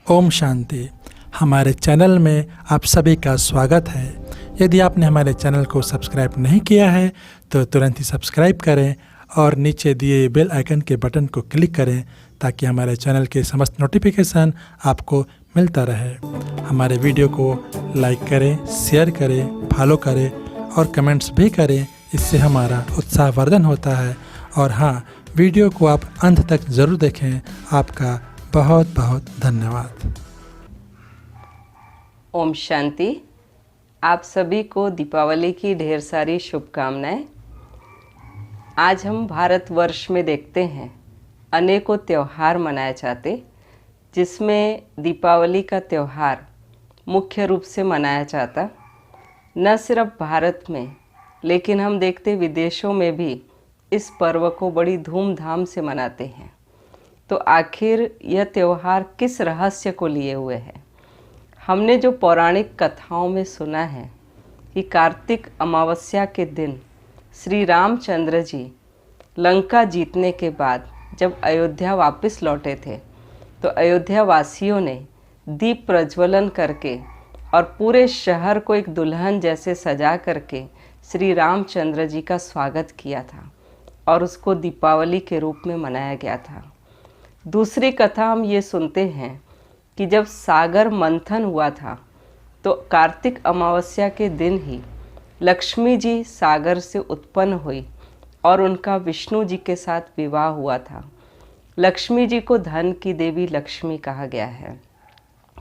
ओम शांति। हमारे चैनल में आप सभी का स्वागत है। यदि आपने हमारे चैनल को सब्सक्राइब नहीं किया है तो तुरंत ही सब्सक्राइब करें और नीचे दिए बेल आइकन के बटन को क्लिक करें ताकि हमारे चैनल के समस्त नोटिफिकेशन आपको मिलता रहे। हमारे वीडियो को लाइक करें, शेयर करें, फॉलो करें और कमेंट्स भी करें। इससे हमारा उत्साहवर्धन होता है। और हाँ, वीडियो को आप अंत तक ज़रूर देखें। आपका बहुत बहुत धन्यवाद। ओम शांति। आप सभी को दीपावली की ढेर सारी शुभकामनाएं। आज हम भारतवर्ष में देखते हैं अनेकों त्यौहार मनाए जाते, जिसमें दीपावली का त्यौहार मुख्य रूप से मनाया जाता। न सिर्फ भारत में, लेकिन हम देखते विदेशों में भी इस पर्व को बड़ी धूमधाम से मनाते हैं। तो आखिर यह त्यौहार किस रहस्य को लिए हुए है? हमने जो पौराणिक कथाओं में सुना है कि कार्तिक अमावस्या के दिन श्री रामचंद्र जी लंका जीतने के बाद जब अयोध्या वापस लौटे थे, तो अयोध्या वासियों ने दीप प्रज्वलन करके और पूरे शहर को एक दुल्हन जैसे सजा करके श्री रामचंद्र जी का स्वागत किया था और उसको दीपावली के रूप में मनाया गया था। दूसरी कथा हम ये सुनते हैं कि जब सागर मंथन हुआ था, तो कार्तिक अमावस्या के दिन ही लक्ष्मी जी सागर से उत्पन्न हुई और उनका विष्णु जी के साथ विवाह हुआ था। लक्ष्मी जी को धन की देवी लक्ष्मी कहा गया है।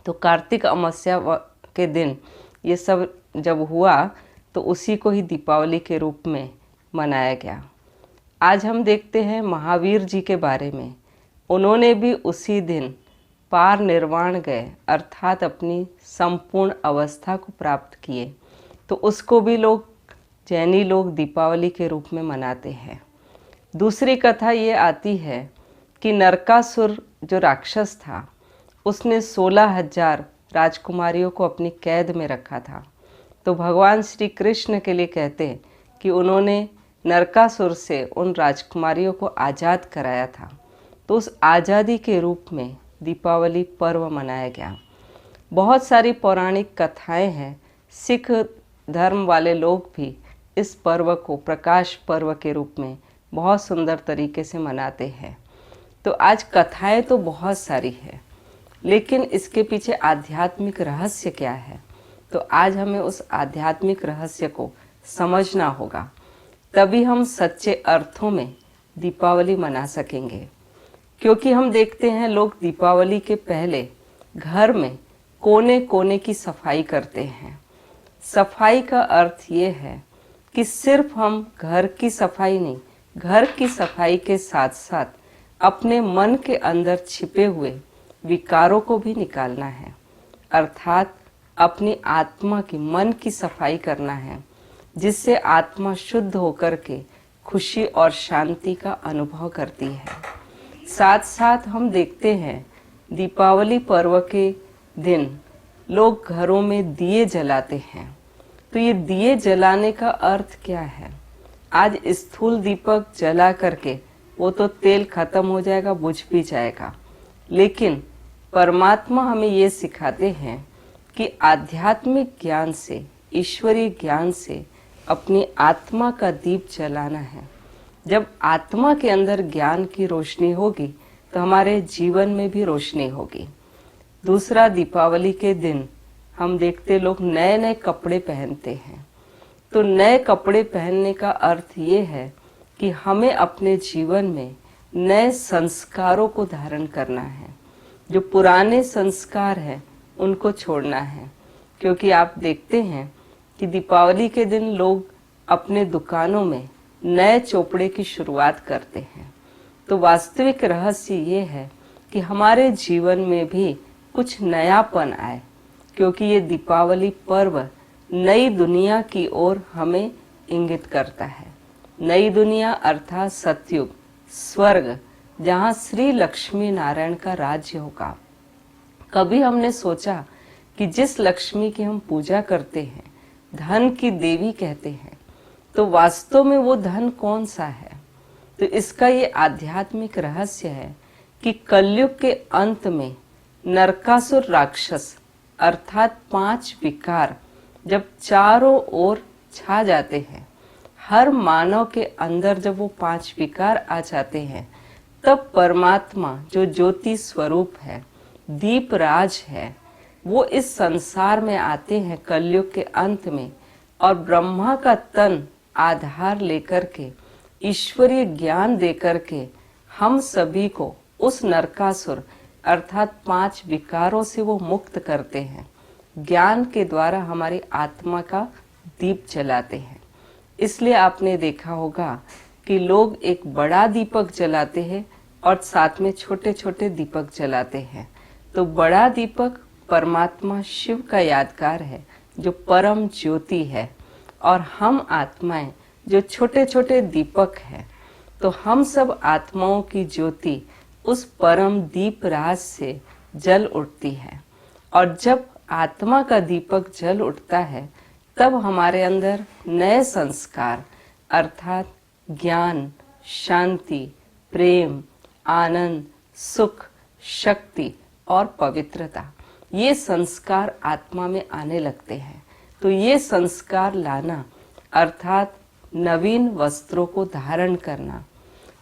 तो कार्तिक अमावस्या के दिन ये सब जब हुआ, तो उसी को ही दीपावली के रूप में मनाया गया। आज हम देखते हैं महावीर जी के बारे में। उन्होंने भी उसी दिन पार निर्वाण गए, अर्थात अपनी संपूर्ण अवस्था को प्राप्त किए। तो उसको भी जैनी लोग दीपावली के रूप में मनाते हैं। दूसरी कथा ये आती है कि नरकासुर जो राक्षस था, उसने 16,000 राजकुमारियों को अपनी कैद में रखा था। तो भगवान श्री कृष्ण के लिए कहते हैं कि उन्होंने नरकासुर से उन राजकुमारियों को आज़ाद कराया था। तो उस आज़ादी के रूप में दीपावली पर्व मनाया गया। बहुत सारी पौराणिक कथाएं हैं। सिख धर्म वाले लोग भी इस पर्व को प्रकाश पर्व के रूप में बहुत सुंदर तरीके से मनाते हैं। तो आज कथाएं तो बहुत सारी है, लेकिन इसके पीछे आध्यात्मिक रहस्य क्या है? तो आज हमें उस आध्यात्मिक रहस्य को समझना होगा, तभी हम सच्चे अर्थों में दीपावली मना सकेंगे। क्योंकि हम देखते हैं लोग दीपावली के पहले घर में कोने कोने की सफाई करते हैं। सफाई का अर्थ ये है कि सिर्फ हम घर की सफाई नहीं, घर की सफाई के साथ साथ अपने मन के अंदर छिपे हुए विकारों को भी निकालना है। अर्थात अपनी आत्मा की, मन की सफाई करना है, जिससे आत्मा शुद्ध होकर के खुशी और शांति का अनुभव करती है। साथ साथ हम देखते हैं दीपावली पर्व के दिन लोग घरों में दिए जलाते हैं। तो ये दिए जलाने का अर्थ क्या है? आज स्थूल दीपक जला करके वो तो तेल खत्म हो जाएगा, बुझ भी जाएगा, लेकिन परमात्मा हमें ये सिखाते हैं कि आध्यात्मिक ज्ञान से, ईश्वरीय ज्ञान से अपनी आत्मा का दीप जलाना है। जब आत्मा के अंदर ज्ञान की रोशनी होगी, तो हमारे जीवन में भी रोशनी होगी। दूसरा, दीपावली के दिन हम देखते लोग नए नए कपड़े पहनते हैं। तो नए कपड़े पहनने का अर्थ ये है कि हमें अपने जीवन में नए संस्कारों को धारण करना है। जो पुराने संस्कार हैं उनको छोड़ना है। क्योंकि आप देखते हैं कि दीपावली के दिन लोग अपने दुकानों में नए चोपड़े की शुरुआत करते हैं। तो वास्तविक रहस्य ये है कि हमारे जीवन में भी कुछ नयापन आए, क्योंकि ये दीपावली पर्व नई दुनिया की ओर हमें इंगित करता है। नई दुनिया अर्थात सतयुग, स्वर्ग, जहाँ श्री लक्ष्मी नारायण का राज्य होगा। कभी हमने सोचा कि जिस लक्ष्मी की हम पूजा करते हैं, धन की देवी कहते हैं, तो वास्तव में वो धन कौन सा है? तो इसका ये आध्यात्मिक रहस्य है कि कलयुग के अंत में नरकासुर राक्षस अर्थात 5 विकार जब चारों ओर छा जाते हैं, हर मानव के अंदर जब वो 5 विकार आ जाते हैं, तब परमात्मा जो ज्योति स्वरूप है, दीप राज है, वो इस संसार में आते हैं कलयुग के अंत में, और ब्रह्मा का तन आधार लेकर के, ईश्वरीय ज्ञान देकर के हम सभी को उस नरकासुर अर्थात 5 विकारों से वो मुक्त करते हैं। ज्ञान के द्वारा हमारी आत्मा का दीप जलाते हैं। इसलिए आपने देखा होगा कि लोग एक बड़ा दीपक जलाते हैं और साथ में छोटे छोटे दीपक जलाते हैं। तो बड़ा दीपक परमात्मा शिव का यादगार है, जो परम ज्योति है, और हम आत्माएं जो छोटे छोटे दीपक हैं। तो हम सब आत्माओं की ज्योति उस परम दीप राज से जल उठती है, और जब आत्मा का दीपक जल उठता है, तब हमारे अंदर नए संस्कार अर्थात ज्ञान, शांति, प्रेम, आनंद, सुख, शक्ति और पवित्रता, ये संस्कार आत्मा में आने लगते हैं। तो ये संस्कार लाना अर्थात नवीन वस्त्रों को धारण करना।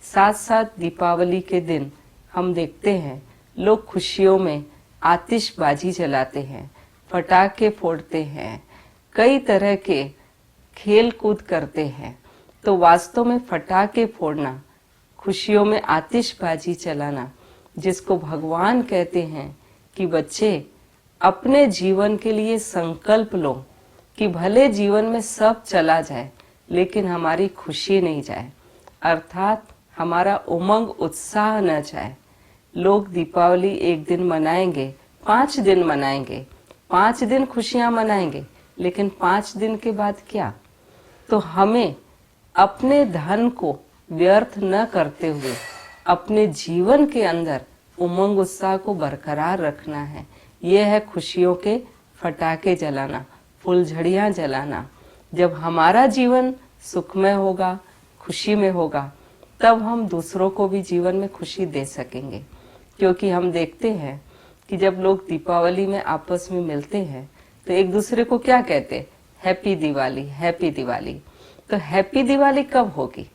साथ साथ दीपावली के दिन हम देखते हैं लोग खुशियों में आतिशबाजी जलाते हैं, पटाखे फोड़ते हैं, कई तरह के खेल कूद करते हैं। तो वास्तव में फटाके फोड़ना, खुशियों में आतिशबाजी चलाना, जिसको भगवान कहते हैं कि बच्चे अपने जीवन के लिए संकल्प लो कि भले जीवन में सब चला जाए लेकिन हमारी खुशी नहीं जाए, अर्थात हमारा उमंग उत्साह न जाए। लोग दीपावली एक दिन मनाएंगे, 5 दिन मनाएंगे, 5 दिन खुशियां मनाएंगे, लेकिन 5 दिन के बाद क्या? तो हमें अपने धन को व्यर्थ न करते हुए अपने जीवन के अंदर उमंग उत्साह को बरकरार रखना है। यह है खुशियों के फटाके जलाना, फुलझड़ियां जलाना। जब हमारा जीवन सुखमय होगा, खुशी में होगा, तब हम दूसरों को भी जीवन में खुशी दे सकेंगे। क्योंकि हम देखते हैं कि जब लोग दीपावली में आपस में मिलते हैं तो एक दूसरे को क्या कहते? Happy Diwali, happy Diwali. तो हैप्पी दिवाली कब होगी?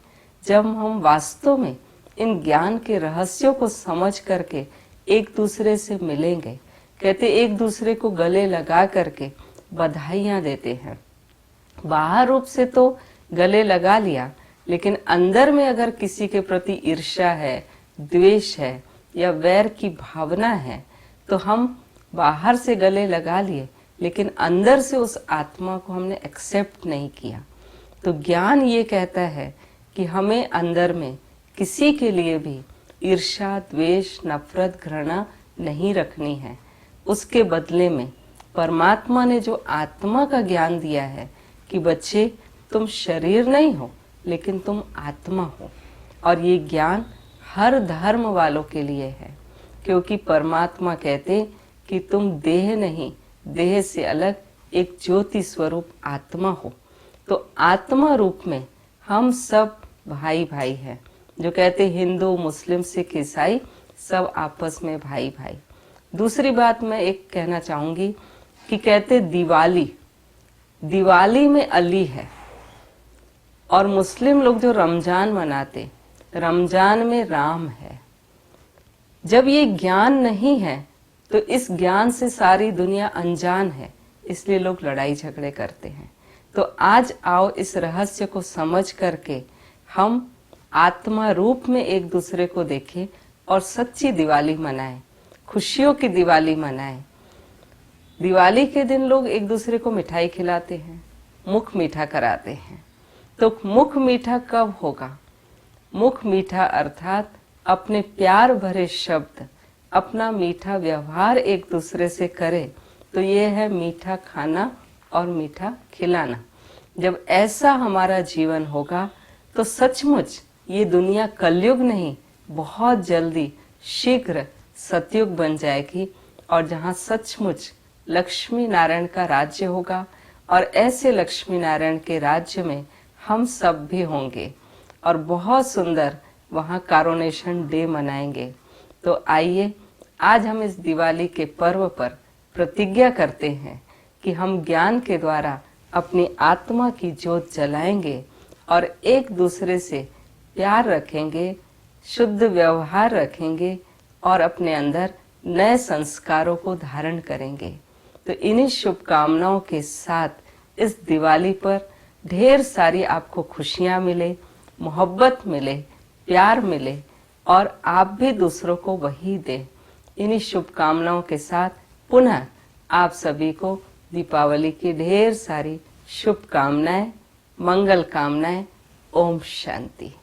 जब हम वास्तव में इन ज्ञान के रहस्यों को समझ करके एक दूसरे से मिलेंगे। कहते एक दूसरे को गले लगा करके बधाइयां देते हैं। बाहर रूप से तो गले लगा लिया, लेकिन अंदर में अगर किसी के प्रति ईर्ष्या है, द्वेष है या वैर की भावना है, तो हम बाहर से गले लगा लिए लेकिन अंदर से उस आत्मा को हमने एक्सेप्ट नहीं किया। तो ज्ञान ये कहता है कि हमें अंदर में किसी के लिए भी ईर्ष्या, द्वेष, नफरत, घृणा नहीं रखनी है। उसके बदले में परमात्मा ने जो आत्मा का ज्ञान दिया है कि बच्चे तुम शरीर नहीं हो लेकिन तुम आत्मा हो, और ये ज्ञान हर धर्म वालों के लिए है। क्योंकि परमात्मा कहते कि तुम देह नहीं, देह से अलग एक ज्योति स्वरूप आत्मा हो। तो आत्मा रूप में हम सब भाई भाई हैं। जो कहते हिंदू, मुस्लिम, सिख, ईसाई सब आपस में भाई भाई। दूसरी बात मैं एक कहना चाहूंगी कि कहते दिवाली, दिवाली में अली है, और मुस्लिम लोग जो रमजान मनाते, रमजान में राम है। जब ये ज्ञान नहीं है तो इस ज्ञान से सारी दुनिया अनजान है, इसलिए लोग लड़ाई झगड़े करते हैं। तो आज आओ इस रहस्य को समझ करके हम आत्मा रूप में एक दूसरे को देखें और सच्ची दिवाली मनाएं, खुशियों की दिवाली मनाएं। दिवाली के दिन लोग एक दूसरे को मिठाई खिलाते हैं, मुख मीठा कराते हैं। तो मुख मीठा कब होगा? मुख मीठा अर्थात अपने प्यार भरे शब्द, अपना मीठा व्यवहार एक दूसरे से करे, तो ये है मीठा खाना और मीठा खिलाना। जब ऐसा हमारा जीवन होगा तो सचमुच ये दुनिया कलयुग नहीं, बहुत जल्दी शीघ्र सतयुग बन जाएगी, और जहाँ सचमुच लक्ष्मी नारायण का राज्य होगा। और ऐसे लक्ष्मी नारायण के राज्य में हम सब भी होंगे और बहुत सुंदर वहाँ कॉरोनेशन डे मनाएंगे। तो आइए आज हम इस दिवाली के पर्व पर प्रतिज्ञा करते हैं कि हम ज्ञान के द्वारा अपनी आत्मा की ज्योत जलाएंगे और एक दूसरे से प्यार रखेंगे, शुद्ध व्यवहार रखेंगे और अपने अंदर नए संस्कारों को धारण करेंगे। तो इन्हीं शुभकामनाओं के साथ इस दिवाली पर ढेर सारी आपको खुशियां मिले, मोहब्बत मिले, प्यार मिले और आप भी दूसरों को वही दें। इन्हीं शुभकामनाओं के साथ पुनः आप सभी को दीपावली की ढेर सारी शुभकामनाएं, मंगल कामनाएं। ओम शांति।